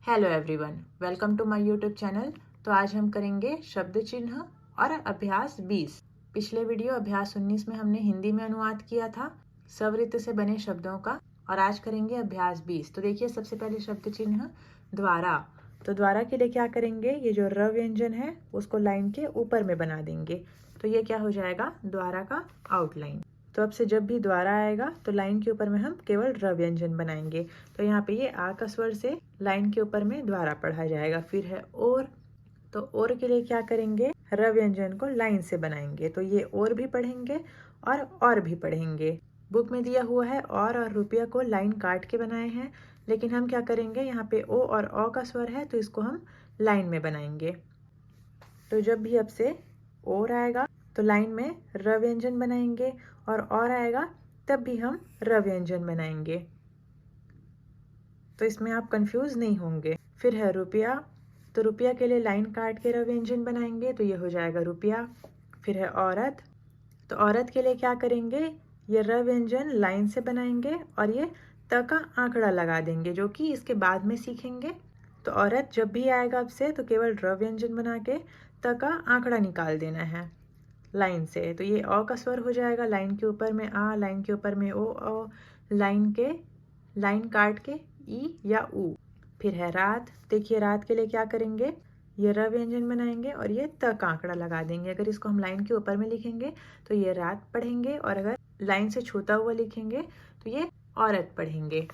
Hello everyone, welcome to my YouTube channel. तो आज हम करेंगे शब्द चिन्ह और अभ्यास 20। पिछले वीडियो अभ्यास 19 में हमने हिंदी में अनुवाद किया था स्वरित से बने शब्दों का, और आज करेंगे अभ्यास 20। तो देखिए, सबसे पहले शब्द चिन्ह द्वारा। तो द्वारा के लिए क्या करेंगे, ये जो र व्यंजन है उसको लाइन के ऊपर में बना देंगे। तो ये क्या हो जाएगा, द्वारा का आउटलाइन। तो अब से जब भी द्वारा आएगा तो लाइन के ऊपर में हम केवल र व्यंजन बनाएंगे। तो यहाँ पे ये आ का स्वर से लाइन के ऊपर में द्वारा पढ़ा जाएगा। फिर है और, तो और के लिए क्या करेंगे, र व्यंजन को लाइन से बनाएंगे। तो ये और भी पढ़ेंगे और भी पढ़ेंगे। बुक में दिया हुआ है और रुपया को लाइन काट के बनाए हैं, लेकिन हम क्या करेंगे, यहाँ पे ओ और औ का स्वर है तो इसको हम लाइन में बनाएंगे। तो जब भी अब से और आएगा तो लाइन में र व्यंजन बनाएंगे, और आएगा तब भी हम र व्यंजन बनाएंगे। तो इसमें आप कंफ्यूज नहीं होंगे। फिर है रुपया, तो रुपया के लिए लाइन काट के र व्यंजन बनाएंगे, तो ये हो जाएगा रुपया। फिर है औरत, तो औरत के लिए क्या करेंगे, ये र व्यंजन लाइन से बनाएंगे और ये त का आंकड़ा लगा देंगे, जो कि इसके बाद में सीखेंगे। तो औरत जब भी आएगा अब से तो केवल र व्यंजन बना के त का आंकड़ा निकाल देना है लाइन से। तो ये अ का स्वर हो जाएगा, लाइन के ऊपर में आ, लाइन के ऊपर में ओ, लाइन काट के ई या ऊ। फिर है रात, देखिए रात के लिए क्या करेंगे, ये र व्यंजन बनाएंगे और ये त का आंकड़ा लगा देंगे। अगर इसको हम लाइन के ऊपर में लिखेंगे तो ये रात पढ़ेंगे, और अगर लाइन से छूता हुआ लिखेंगे तो ये औरत पढ़ेंगे।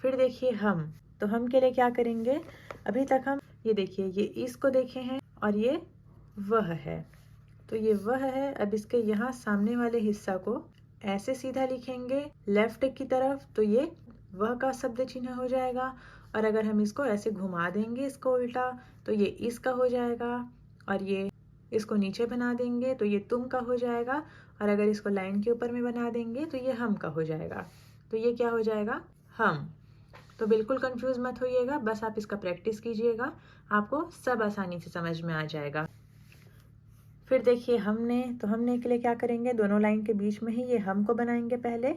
फिर देखिए हम, तो हम के लिए क्या करेंगे, अभी तक हम ये देखिए ये इसको देखे हैं और ये वह है। तो ये वह है, अब इसके यहाँ सामने वाले हिस्सा को ऐसे सीधा लिखेंगे लेफ्ट की तरफ, तो ये वह का शब्द चिन्ह हो जाएगा। और अगर हम इसको ऐसे घुमा देंगे इसको उल्टा, तो ये इसका हो जाएगा, और ये इसको नीचे बना देंगे तो ये तुम का हो जाएगा। और अगर इसको लाइन के ऊपर में बना देंगे तो ये हम का हो जाएगा। तो ये क्या हो जाएगा, हम। तो बिल्कुल कंफ्यूज मत होइएगा, बस आप इसका प्रैक्टिस कीजिएगा, आपको सब आसानी से समझ में आ जाएगा। फिर देखिए हमने के लिए क्या करेंगे, दोनों लाइन के बीच में ही ये हम को बनाएंगे पहले,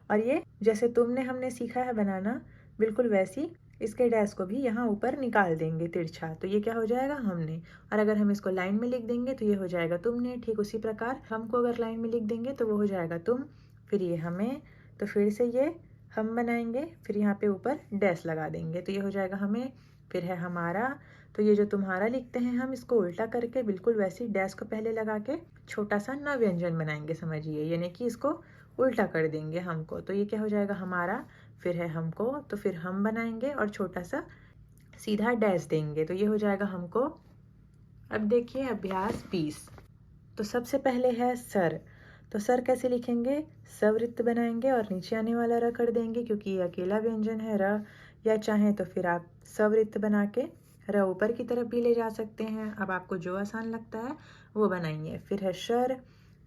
और ये जैसे तुमने हमने सीखा है बनाना बिल्कुल वैसी इसके डैश को भी यहाँ ऊपर निकाल देंगे तिरछा। तो ये क्या हो जाएगा, हमने। और अगर हम इसको लाइन में लिख देंगे तो ये हो जाएगा तुमने। ठीक उसी प्रकार हम को अगर लाइन में लिख देंगे तो वो हो जाएगा तुम। फिर ये हमें, तो फिर से ये हम बनाएंगे, फिर यहाँ पे ऊपर डैश लगा देंगे तो ये हो जाएगा हमें। फिर है हमारा, तो ये जो तुम्हारा लिखते हैं हम इसको उल्टा करके बिल्कुल वैसी डैश को पहले लगा के छोटा सा न व्यंजन बनाएंगे, समझिए, यानी कि इसको उल्टा कर देंगे हमको। तो ये क्या हो जाएगा, हमारा। फिर है हमको, तो फिर हम बनाएंगे और छोटा सा सीधा डैश देंगे, तो ये हो जाएगा हमको। अब देखिए अभ्यास 20। तो सबसे पहले है सर। तो सर कैसे लिखेंगे, सवृत्त बनाएंगे और नीचे आने वाला र कर देंगे, क्योंकि ये अकेला व्यंजन है र। या चाहे तो फिर आप सवृत्त बना के र ऊपर की तरफ भी ले जा सकते हैं। अब आपको जो आसान लगता है वो बनाइए। फिर है शर,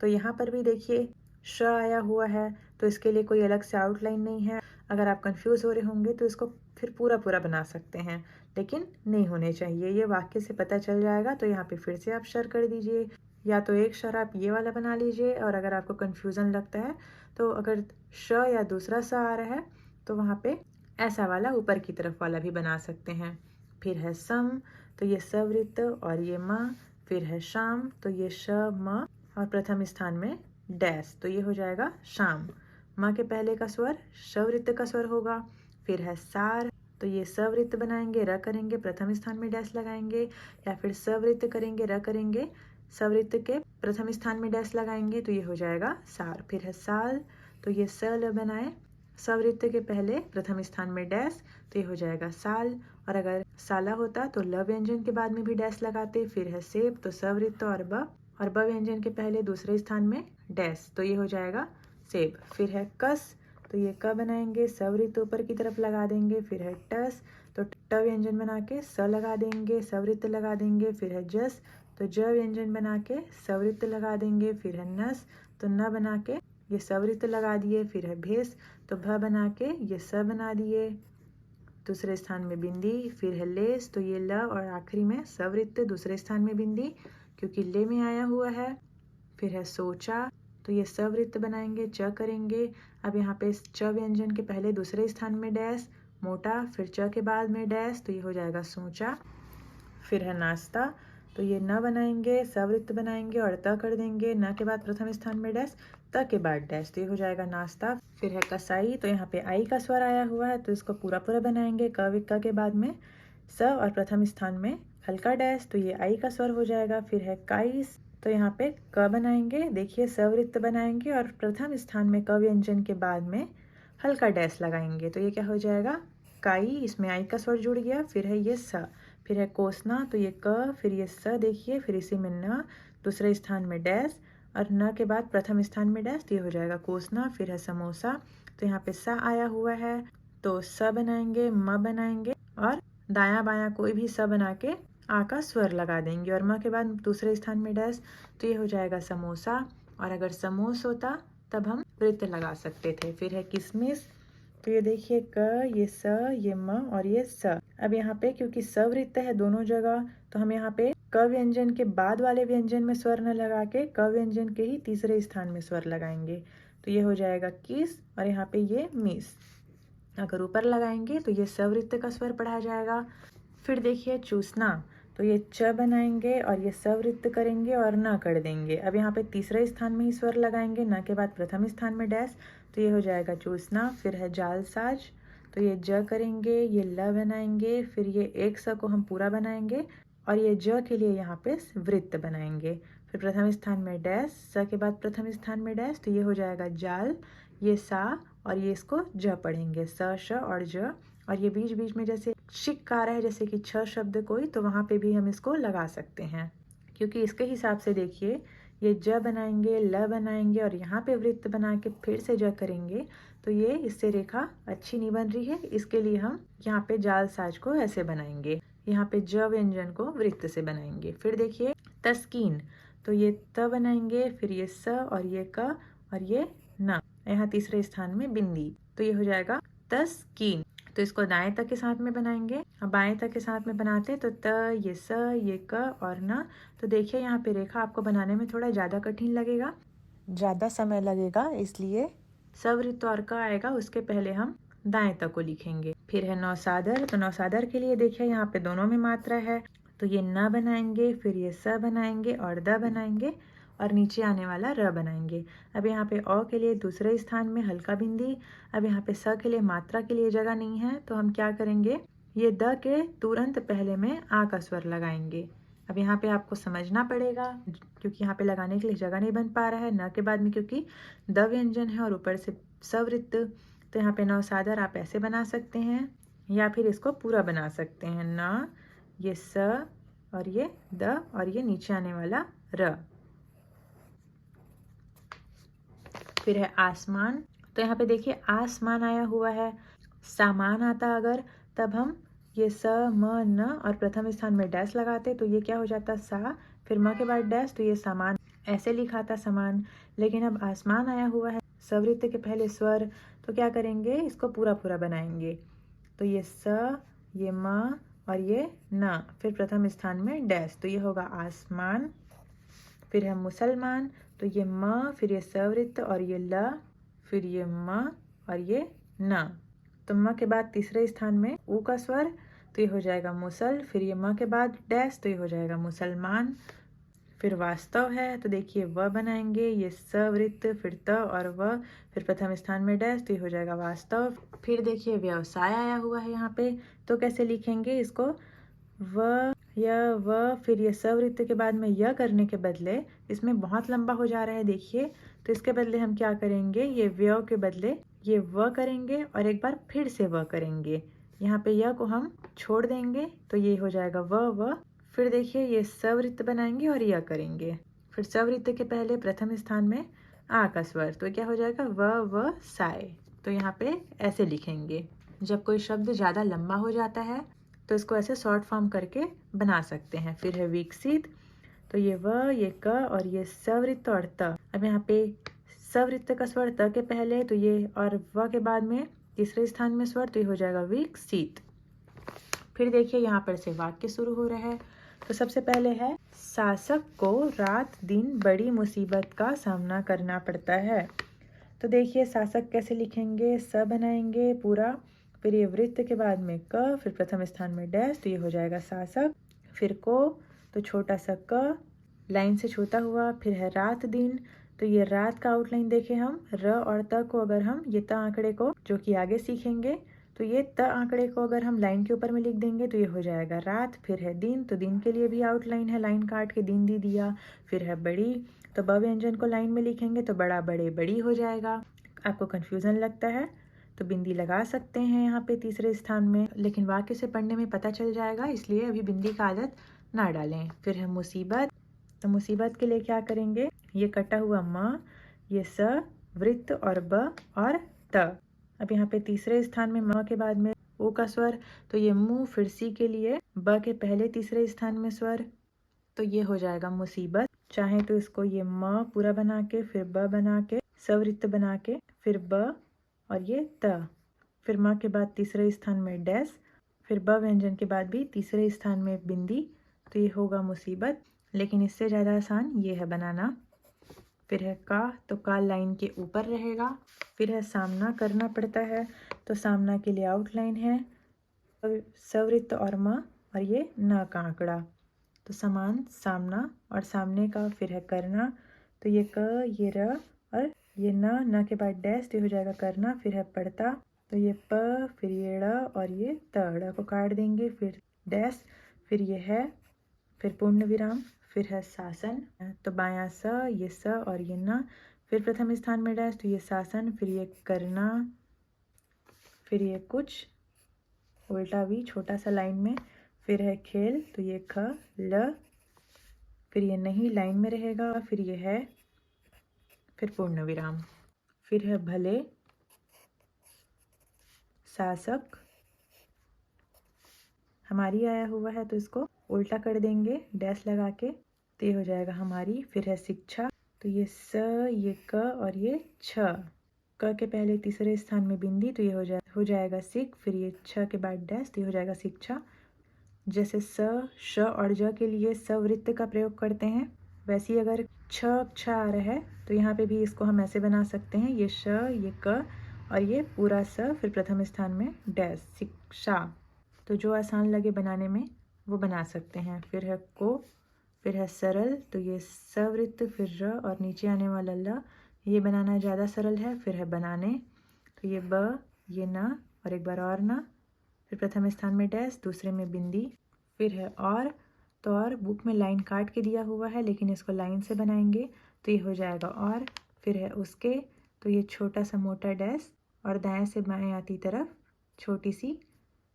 तो यहाँ पर भी देखिए श आया हुआ है, तो इसके लिए कोई अलग से आउटलाइन नहीं है। अगर आप कंफ्यूज हो रहे होंगे तो इसको फिर पूरा बना सकते हैं, लेकिन नहीं होने चाहिए, ये वाक्य से पता चल जाएगा। तो यहाँ पे फिर से आप शर कर दीजिए, या तो एक शर आप ये वाला बना लीजिए, और अगर आपको कंफ्यूजन लगता है तो अगर श या दूसरा सा आ रहा है तो वहाँ पे ऐसा वाला ऊपर की तरफ वाला भी बना सकते हैं। फिर है सम, तो ये सवृत्त और ये म। फिर है शाम, तो ये श म और प्रथम स्थान में डैश, तो ये हो जाएगा शाम। म के पहले का स्वर शवृत्त का स्वर होगा। फिर है सार, तो ये सवृत्त बनाएंगे, र करेंगे, प्रथम स्थान में डैश लगाएंगे, या फिर सवृत्त करेंगे, र करेंगे, सवृत्त के प्रथम स्थान में डैश लगाएंगे, तो ये हो जाएगा सार। फिर है साल, तो ये सल बनाए, सवृत्त के पहले प्रथम स्थान में डैश, तो ये हो जाएगा साल। और अगर साला होता तो ल व्यंजन के बाद में भी डैश लगाते। फिर है सेब, तो सवृत्त और ब व्यंजन के पहले दूसरे स्थान में डैश, तो ये हो जाएगा सेब। फिर है कस, तो ये क बनाएंगे, सवृत्त ऊपर की तरफ लगा देंगे। फिर है टस, तो ट व्यंजन बना के स लगा देंगे, सवृत्त लगा देंगे। फिर है जस, तो ज व्यंजन बना के सवृत्त लगा देंगे। फिर है नस, तो न बना के ये सवृत्त लगा दिए। फिर है भेस, तो भ बना के ये स बना दिए, दूसरे स्थान में बिंदी। फिर है लेस, तो ये ल और आखिरी में सवृत्त, दूसरे स्थान में बिंदी, क्योंकि ले में आया हुआ है। फिर है सोचा, तो ये सवृत्त बनाएंगे, च करेंगे। अब यहाँ पे च व्यंजन के पहले दूसरे स्थान में डैश, मोटा, फिर च के बाद में डैश तो ये हो जाएगा सोचा। फिर है नाश्ता, तो ये न बनाएंगे, सवृत्त बनाएंगे और त कर देंगे, न के बाद प्रथम स्थान में डैश, त के बाद डैश तो ये हो जाएगा नाश्ता। फिर है कसाई, तो यहाँ पे आई का स्वर आया हुआ है तो इसको पूरा पूरा बनाएंगे, क विक्का के बाद में स और प्रथम स्थान में हल्का डैश तो ये आई का स्वर हो जाएगा। फिर है काइस, तो यहाँ पे क बनाएंगे, देखिए सवृत्त बनाएंगे और प्रथम स्थान में क व्यंजन के बाद में हल्का डैश लगाएंगे तो ये क्या हो जाएगा काई, इसमें आई का स्वर जुड़ गया। फिर है ये स, फिर है कोसना, तो ये क, फिर ये स देखिए, फिर इसी में न, दूसरे स्थान में डैश और न के बाद प्रथम स्थान में डैश तो ये हो जाएगा कोसना। फिर है समोसा, तो यहाँ पे सा आया हुआ है तो स बनाएंगे, म बनाएंगे और दायां बायां कोई भी स बना के आ का स्वर लगा देंगे और म के बाद दूसरे स्थान में डैश तो ये हो जाएगा समोसा। और अगर समोस होता तब हम वृत्त लगा सकते थे। फिर है किशमिश, तो ये देखिए क, ये स, ये म और ये स। अब यहाँ पे क्योंकि सवृत्त है दोनों जगह तो हम यहाँ पे क व्यंजन के बाद वाले व्यंजन में स्वर न लगा के क व्यंजन के ही तीसरे स्थान में स्वर लगाएंगे तो ये हो जाएगा किस और यहाँ पे ये मिस। अगर ऊपर लगाएंगे तो ये सवृत्त का स्वर पढ़ा जाएगा। फिर देखिए चूसना, तो ये च बनाएंगे और ये सवृत्त करेंगे और न कर देंगे। अब यहाँ पे तीसरे स्थान में ही स्वर लगाएंगे, न के बाद प्रथम स्थान में डैश तो ये हो जाएगा चूसना। फिर है जालसाज, तो ये ज करेंगे, ये ल बनाएंगे, फिर ये एक स को हम पूरा बनाएंगे और ये ज के लिए यहाँ पे वृत्त बनाएंगे। फिर प्रथम स्थान में डैश, स के बाद प्रथम स्थान में डैश तो ये हो जाएगा जाल, ये सा और ये इसको ज पढ़ेंगे, स श और ज। और ये बीच बीच में जैसे शिक आ रहा है जैसे कि छ शब्द कोई, तो वहाँ पे भी हम इसको लगा सकते हैं क्योंकि इसके हिसाब से देखिए ये ज बनाएंगे, ल बनाएंगे और यहाँ पे वृत्त बना के फिर से ज करेंगे तो ये इससे रेखा अच्छी नहीं बन रही है। इसके लिए हम यहाँ पे जालसाज को ऐसे बनाएंगे, यहाँ पे ज व्यंजन को वृत्त से बनाएंगे। फिर देखिए तस्कीन, तो ये त बनाएंगे, फिर ये स और ये क और ये न, यहाँ तीसरे स्थान में बिंदी तो ये हो जाएगा तस्कीन। तो इसको दाएं तक के साथ में बनाएंगे, अब बाएं तक के साथ में बनाते तो त, ये स, ये क और न। तो देखिए यहाँ पे रेखा आपको बनाने में थोड़ा ज़्यादा कठिन लगेगा, ज़्यादा समय लगेगा, इसलिए सवृत्त और क आएगा उसके पहले हम दाएं तक को लिखेंगे। फिर है नौसादर, तो नौसादर के लिए देखिए यहाँ पे दोनों में मात्रा है तो ये न बनाएंगे, फिर ये स बनाएंगे और द बनाएंगे और नीचे आने वाला र बनाएंगे। अब यहाँ पे अ के लिए दूसरे स्थान में हल्का बिंदी। अब यहाँ पे स के लिए मात्रा के लिए जगह नहीं है तो हम क्या करेंगे, ये द के तुरंत पहले में आ का स्वर लगाएंगे। अब यहाँ पे आपको समझना पड़ेगा क्योंकि यहाँ पे लगाने के लिए जगह नहीं बन पा रहा है, न के बाद में क्योंकि द व्यंजन है और ऊपर से सवृत्त। तो यहाँ पे नौसादर आप ऐसे बना सकते हैं या फिर इसको पूरा बना सकते हैं, न, ये स और ये द और ये नीचे आने वाला र। फिर है आसमान, तो यहाँ पे देखिए आसमान आया हुआ है, सामान आता अगर तब हम ये स, म, न और प्रथम स्थान में डैश लगाते तो ये क्या हो जाता सा, फिर म के बाद डैश तो ये सामान ऐसे लिखा था सामान। लेकिन अब आसमान आया हुआ है, सवृत्त के पहले स्वर, तो क्या करेंगे, इसको पूरा पूरा बनाएंगे तो ये स, ये म और ये न, फिर प्रथम स्थान में डैश तो ये होगा आसमान। फिर है मुसलमान, तो ये म, फिर ये सवृत्त और ये ल, फिर ये म और ये न। तो म के बाद तीसरे स्थान में ऊ का स्वर तो ये हो जाएगा मुसल, फिर ये म के बाद डैश तो ये हो जाएगा मुसलमान। फिर वास्तव है, तो देखिए व बनाएंगे, ये सवृत्त, फिर त और व, फिर प्रथम स्थान में डैश तो ये हो जाएगा वास्तव। फिर देखिए व्यवसाय आया हुआ है यहाँ पे, तो कैसे लिखेंगे इसको, व या व, फिर ये सवृत्त के बाद में य करने के बदले इसमें बहुत लंबा हो जा रहा है देखिए, तो इसके बदले हम क्या करेंगे, ये व्य के बदले ये व करेंगे और एक बार फिर से व करेंगे। यहाँ पे य को हम छोड़ देंगे तो ये हो जाएगा व। फिर देखिए ये सवृत्त बनाएंगे और य करेंगे, फिर सवृत्त के पहले प्रथम स्थान में आ का स्वर तो क्या हो जाएगा व साय। तो यहाँ पे ऐसे लिखेंगे। जब कोई शब्द ज़्यादा लंबा हो जाता है तो इसको ऐसे शॉर्ट फॉर्म करके बना सकते हैं। फिर है विकसित, तो ये व, ये क और ये सवृत्त और त। अब यहाँ पे सवृत्त का स्वर त के पहले तो ये और व के बाद में तीसरे स्थान में स्वर तो ये हो जाएगा विकसित। फिर देखिए यहाँ पर से वाक्य शुरू हो रहा है, तो सबसे पहले है शासक को रात दिन बड़ी मुसीबत का सामना करना पड़ता है। तो देखिए शासक कैसे लिखेंगे, स बनाएंगे पूरा, फिर ये वृत्त के बाद में क, फिर प्रथम स्थान में डैश, तो ये हो जाएगा शासक। फिर को, तो छोटा सा क लाइन से छूता हुआ। फिर है रात दिन, तो ये रात का आउटलाइन देखें हम, र और त को अगर हम ये त आंकड़े को जो कि आगे सीखेंगे, तो ये त आंकड़े को अगर हम लाइन के ऊपर में लिख देंगे तो ये हो जाएगा रात। फिर है दिन, तो दिन के लिए भी आउटलाइन है, लाइन काट के दिन दी दिया। फिर है बड़ी, तो ब व्यंजन को लाइन में लिखेंगे तो बड़ा बड़े बड़ी हो जाएगा। आपको कन्फ्यूजन लगता है तो बिंदी लगा सकते हैं यहाँ पे तीसरे स्थान में, लेकिन वाक्य से पढ़ने में पता चल जाएगा, इसलिए अभी बिंदी का आदत ना डालें। फिर है मुसीबत, तो मुसीबत के लिए क्या करेंगे, ये कटा हुआ म, ये स, वृत्त और ब और त। अब यहाँ पे तीसरे स्थान में म के बाद में ऊ का स्वर, तो ये मु। फिर सी के लिए ब के पहले तीसरे स्थान में स्वर, तो ये हो जाएगा मुसीबत। चाहे तो इसको ये म पूरा बना के, फिर ब बना के, सवृत्त बना के, फिर ब और ये त। फिर म के बाद तीसरे स्थान में डैश, फिर ब व्यंजन के बाद भी तीसरे स्थान में बिंदी, तो ये होगा मुसीबत। लेकिन इससे ज़्यादा आसान ये है बनाना। फिर है का, तो का लाइन के ऊपर रहेगा। फिर है सामना करना पड़ता है, तो सामना के लिए आउटलाइन है सवृत्त और म और ये न का आंकड़ा, तो समान सामना और सामने का। फिर है करना, तो ये क, ये र और ये न के बाद डैश, तो हो जाएगा करना। फिर है पड़ता, तो ये प, फिर ये ड़ और ये त, ड़ को काट देंगे, फिर डैश, फिर ये है, फिर पूर्ण विराम। फिर है शासन, तो बायां स, ये स और ये न, फिर प्रथम स्थान में डैश, तो ये शासन। फिर ये करना, फिर ये कुछ उल्टा भी छोटा सा लाइन में। फिर है खेल, तो ये ख ल, फिर ये नहीं लाइन में रहेगा, फिर ये है, फिर पूर्ण विराम। फिर है भले, शासक, हमारी आया हुआ है तो इसको उल्टा कर देंगे डैश लगा के, तो ये हो जाएगा हमारी। फिर है शिक्षा, तो ये स, ये क और ये छ, क के पहले तीसरे स्थान में बिंदी, तो ये हो जाएगा सिक। फिर ये छ के बाद डैश, तो ये हो जाएगा शिक्षा। जैसे स, श और ज के लिए सवृत्त का प्रयोग करते हैं, वैसे ही अगर छ आ रहा है तो यहाँ पे भी इसको हम ऐसे बना सकते हैं, ये श, ये क और ये पूरा स, फिर प्रथम स्थान में डैश, शिक्षा। तो जो आसान लगे बनाने में वो बना सकते हैं। फिर है को, फिर है सरल, तो ये सवृत्त, फिर र और नीचे आने वाला ल, ये बनाना ज़्यादा सरल है। फिर है बनाने, तो ये ब, ये न और एक बार और न, फिर प्रथम स्थान में डैश, दूसरे में बिंदी। फिर है और, तो और बुक में लाइन काट के दिया हुआ है, लेकिन इसको लाइन से बनाएंगे तो ये हो जाएगा और। फिर है उसके, तो ये छोटा सा मोटा डैश और दाएं से बाएं आती तरफ छोटी सी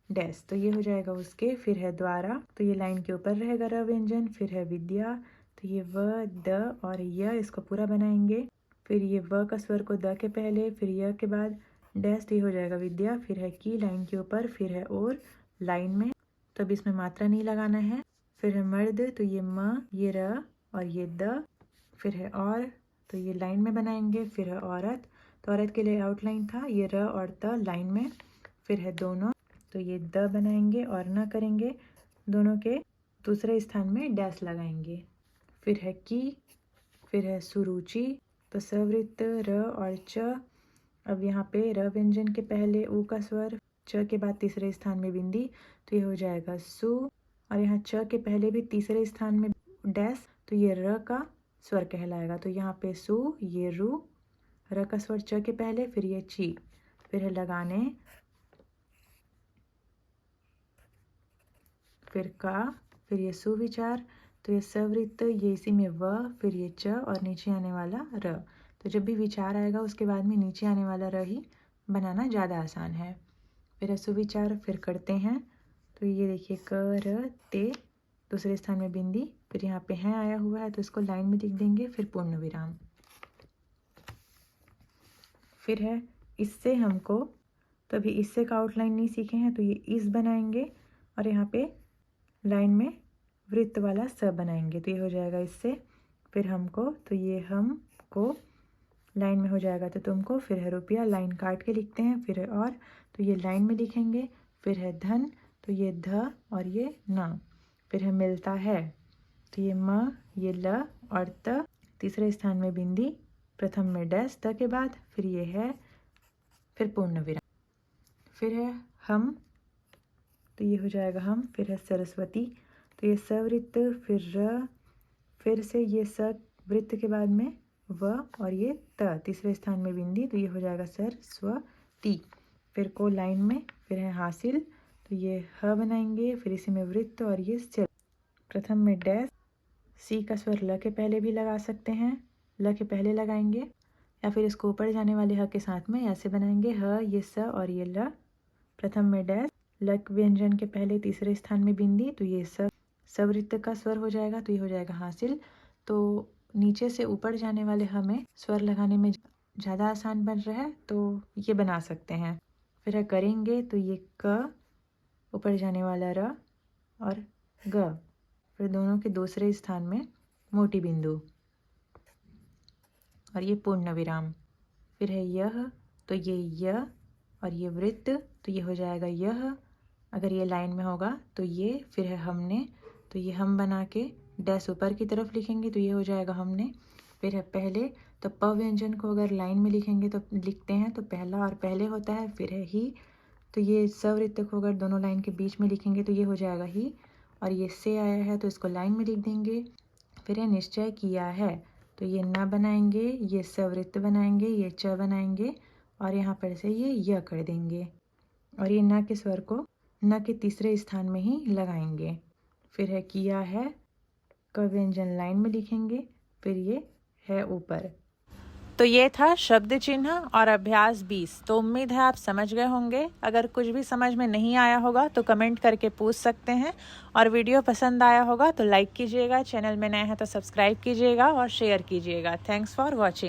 डैश, तो ये हो जाएगा उसके। फिर है द्वारा, तो ये लाइन के ऊपर रहेगा र व्यंजन। फिर है विद्या, तो ये व, द और य, इसको पूरा बनाएंगे। फिर ये व का स्वर को द के पहले, फिर य के बाद डैश, तो ये हो जाएगा विद्या। फिर है की, लाइन के ऊपर। फिर है और, लाइन में, तो अब इसमें मात्रा नहीं लगाना है। फिर है मर्द, तो ये म, ये र और ये द। फिर है और, तो ये लाइन में बनाएंगे। फिर है औरत, तो औरत के लिए आउटलाइन था, ये र और त लाइन में। फिर है दोनों, तो ये द बनाएंगे और न करेंगे, दोनों के दूसरे स्थान में डैश लगाएंगे। फिर है की, फिर है सुरुचि, तो सवृत्त र और च। अब यहाँ पे र व्यंजन के पहले ऊ का स्वर, च के बाद तीसरे स्थान में बिंदी, तो ये हो जाएगा सु। और यहाँ च के पहले भी तीसरे स्थान में डैश, तो ये र का स्वर कहलाएगा, तो यहाँ पे सु, ये रू, र का स्वर च के पहले, फिर ये ची। फिर है लगाने, फिर का, फिर ये सुविचार, तो ये सवृत्त, ये इसी में व, फिर ये च और नीचे आने वाला र। तो जब भी विचार आएगा उसके बाद में नीचे आने वाला र ही बनाना ज़्यादा आसान है। फिर है सुविचार, फिर करते हैं, तो ये देखिए क, र, ते, दूसरे स्थान में बिंदी, फिर यहाँ पे है आया हुआ है तो इसको लाइन में लिख देंगे, फिर पूर्ण विराम। फिर है इससे हमको, तो अभी इससे का आउटलाइन नहीं सीखे हैं, तो ये इस बनाएंगे और यहाँ पे लाइन में वृत्त वाला स बनाएंगे, तो ये हो जाएगा इससे। फिर हमको, तो ये हमको लाइन में हो जाएगा, तो तुमको। फिर है रुपया, लाइन काट के लिखते हैं। फिर है और, तो ये लाइन में लिखेंगे। फिर है धन, तो ये ध और ये न। फिर है मिलता है, तो ये म, ये ल और त, तीसरे स्थान में बिंदी, प्रथम में डैश त के बाद, फिर ये है, फिर पूर्ण विराम। फिर है हम, तो ये हो जाएगा हम। फिर है सरस्वती, तो ये सवृत्त, फिर र, फिर से ये स वृत्त के बाद में व और ये त, तीसरे स्थान में बिंदी, तो ये हो जाएगा सरस्वती। फिर को लाइन में, फिर है हासिल, तो ये ह बनाएंगे, फिर इसी में वृत्त और ये च। प्रथम में डैश, सी का स्वर ल के पहले भी लगा सकते हैं, ल के पहले लगाएंगे, या फिर इसको ऊपर जाने वाले ह के साथ में ऐसे बनाएंगे, ह ये स और ये ल। प्रथम में डैश, लक व्यंजन के पहले तीसरे स्थान में बिंदी, तो ये सवृत्त का स्वर हो जाएगा, तो ये हो जाएगा हासिल। तो नीचे से ऊपर जाने वाले हमें स्वर लगाने में ज़्यादा आसान बन रहा है, तो ये बना सकते हैं। फिर है करेंगे, तो ये क, ऊपर जाने वाला र और ग, फिर दोनों के दूसरे स्थान में मोटी बिंदु और ये पूर्ण विराम। फिर है यह, तो ये य और ये वृत्त, तो ये हो जाएगा यह। अगर ये लाइन में होगा तो ये, फिर है हमने, तो ये हम बना के डैश ऊपर की तरफ लिखेंगे, तो ये हो जाएगा हमने। फिर है पहले, तो प व्यंजन को अगर लाइन में लिखेंगे तो लिखते हैं तो पहला और पहले होता है। फिर है ही, तो ये सवृत्त को अगर दोनों लाइन के बीच में लिखेंगे तो ये हो जाएगा ही, और ये से आया है तो इसको लाइन में लिख देंगे। फिर है निश्चय किया है, तो ये न बनाएंगे, ये सवृत्त बनाएंगे, ये च बनाएंगे और यहाँ पर से ये य कर देंगे, और ये न के स्वर को न के तीसरे स्थान में ही लगाएंगे। फिर है किया है, क व्यंजन लाइन में लिखेंगे, फिर ये है ऊपर। तो ये था शब्द चिन्ह और अभ्यास 20। तो उम्मीद है आप समझ गए होंगे। अगर कुछ भी समझ में नहीं आया होगा तो कमेंट करके पूछ सकते हैं, और वीडियो पसंद आया होगा तो लाइक कीजिएगा, चैनल में नए हैं तो सब्सक्राइब कीजिएगा और शेयर कीजिएगा। Thanks for watching.